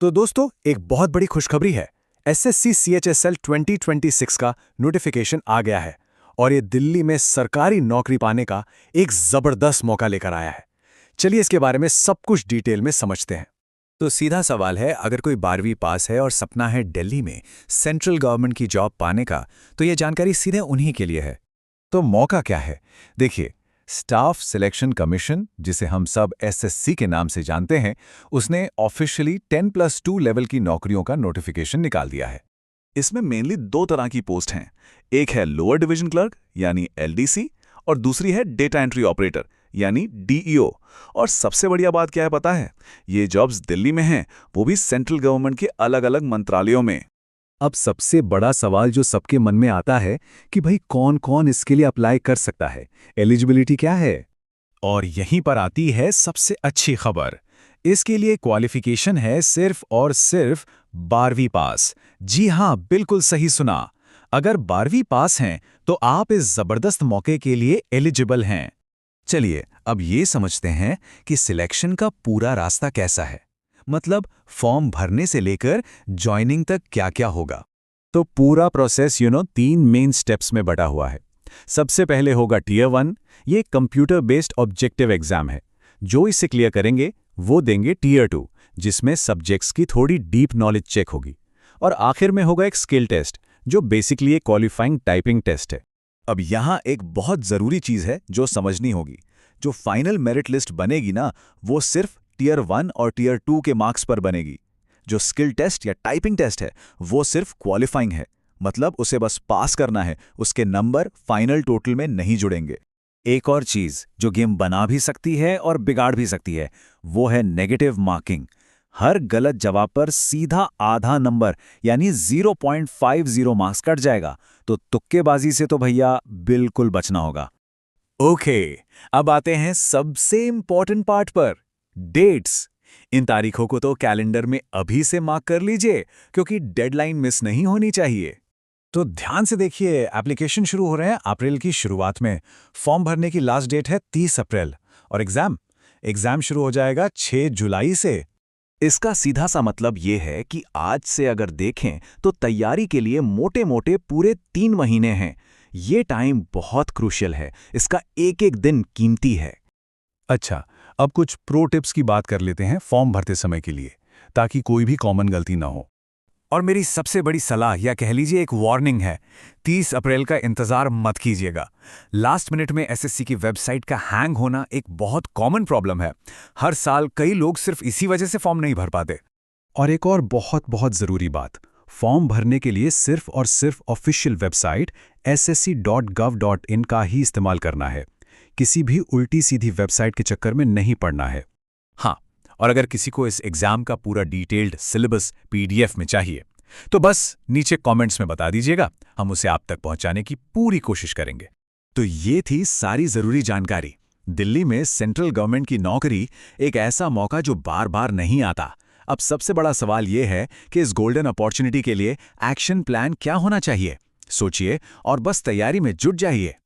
तो दोस्तों, एक बहुत बड़ी खुशखबरी है। एसएससी सीएचएसएल 2026 का नोटिफिकेशन आ गया है और ये दिल्ली में सरकारी नौकरी पाने का एक जबरदस्त मौका लेकर आया है। चलिए इसके बारे में सब कुछ डिटेल में समझते हैं। तो सीधा सवाल है, अगर कोई 12वीं पास है और सपना है दिल्ली में सेंट्रल गवर्नमेंट की जॉब पाने का, तो ये जानकारी सीधे उन्हीं के लिए है। तो मौका क्या है? देखिए, स्टाफ सिलेक्शन कमीशन, जिसे हम सब एसएससी के नाम से जानते हैं, उसने ऑफिशियली 10+2 लेवल की नौकरियों का नोटिफिकेशन निकाल दिया है। इसमें मेनली दो तरह की पोस्ट हैं। एक है लोअर डिवीजन क्लर्क यानी एलडीसी और दूसरी है डेटा एंट्री ऑपरेटर यानी डीईओ। और सबसे बढ़िया बात क्या है पता है? ये जॉब्स दिल्ली में हैं, वो भी सेंट्रल गवर्नमेंट के अलग अलग मंत्रालयों में। अब सबसे बड़ा सवाल जो सबके मन में आता है कि भाई कौन कौन इसके लिए अप्लाई कर सकता है, एलिजिबिलिटी क्या है? और यहीं पर आती है सबसे अच्छी खबर। इसके लिए क्वालिफिकेशन है सिर्फ और सिर्फ 12वीं पास। जी हां, बिल्कुल सही सुना। अगर 12वीं पास हैं तो आप इस जबरदस्त मौके के लिए एलिजिबल हैं। चलिए अब ये समझते हैं कि सिलेक्शन का पूरा रास्ता कैसा है। मतलब फॉर्म भरने से लेकर ज्वाइनिंग तक क्या-क्या होगा। तो पूरा प्रोसेस 3 मेन स्टेप्स में बटा हुआ है। सबसे पहले होगा टियर 1। ये कंप्यूटर बेस्ड ऑब्जेक्टिव एग्जाम है। जो इसे क्लियर करेंगे वो देंगे टियर 2, जिसमें सब्जेक्ट्स की थोड़ी डीप नॉलेज चेक होगी। और आखिर में होगा एक स्किल टेस्ट, जो बेसिकली एक क्वालिफाइंग टाइपिंग टेस्ट है। अब यहाँ एक बहुत ज़रूरी चीज़ है जो समझनी होगी। जो फाइनल मेरिट लिस्ट बनेगी ना, वो सिर्फ टियर 1 और टियर 2 के मार्क्स पर बनेगी। जो स्किल टेस्ट या टाइपिंग टेस्ट है, वो सिर्फ क्वालिफाइंग है। मतलब उसे बस पास करना है, उसके नंबर फाइनल टोटल में नहीं जुड़ेंगे। एक और चीज़ जो गेम बना भी सकती है और बिगाड़ भी सकती है, वो है नेगेटिव मार्किंग। हर गलत जवाब पर सीधा आधा नंबर यानी 0.50 मार्क्स कट जाएगा। तो तुक्केबाजी से तो भैया बिल्कुल बचना होगा। ओके, अब आते हैं सबसे इंपॉर्टेंट पार्ट पर, डेट्स। इन तारीखों को तो कैलेंडर में अभी से मार्क कर लीजिए, क्योंकि डेडलाइन मिस नहीं होनी चाहिए। तो ध्यान से देखिए, एप्लीकेशन शुरू हो रहे हैं अप्रैल की शुरुआत में। फॉर्म भरने की लास्ट डेट है 30 अप्रैल और एग्जाम शुरू हो जाएगा 6 जुलाई से। इसका सीधा सा मतलब ये है कि आज से अगर देखें तो तैयारी के लिए मोटे मोटे पूरे 3 महीने हैं। ये टाइम बहुत क्रूशियल है, इसका एक एक दिन कीमती है। अच्छा, अब कुछ प्रो टिप्स की बात कर लेते हैं फॉर्म भरते समय के लिए, ताकि कोई भी कॉमन गलती ना हो। और मेरी सबसे बड़ी सलाह या कह लीजिए एक वार्निंग है, 30 अप्रैल का इंतजार मत कीजिएगा। लास्ट मिनट में एसएससी की वेबसाइट का हैंग होना एक बहुत कॉमन प्रॉब्लम है। हर साल कई लोग सिर्फ इसी वजह से फॉर्म नहीं भर पाते। और एक और बहुत ज़रूरी बात, फॉर्म भरने के लिए सिर्फ और सिर्फ ऑफिशियल वेबसाइट ssc.gov.in का ही इस्तेमाल करना है। किसी भी उल्टी सीधी वेबसाइट के चक्कर में नहीं पड़ना है। हाँ, और अगर किसी को इस एग्जाम का पूरा डिटेल्ड सिलेबस पीडीएफ में चाहिए, तो बस नीचे कमेंट्स में बता दीजिएगा, हम उसे आप तक पहुंचाने की पूरी कोशिश करेंगे। तो ये थी सारी जरूरी जानकारी। दिल्ली में सेंट्रल गवर्नमेंट की नौकरी एक ऐसा मौका जो बार बार नहीं आता। अब सबसे बड़ा सवाल ये है कि इस गोल्डन अपॉर्चुनिटी के लिए एक्शन प्लान क्या होना चाहिए। सोचिए और बस तैयारी में जुट जाइए।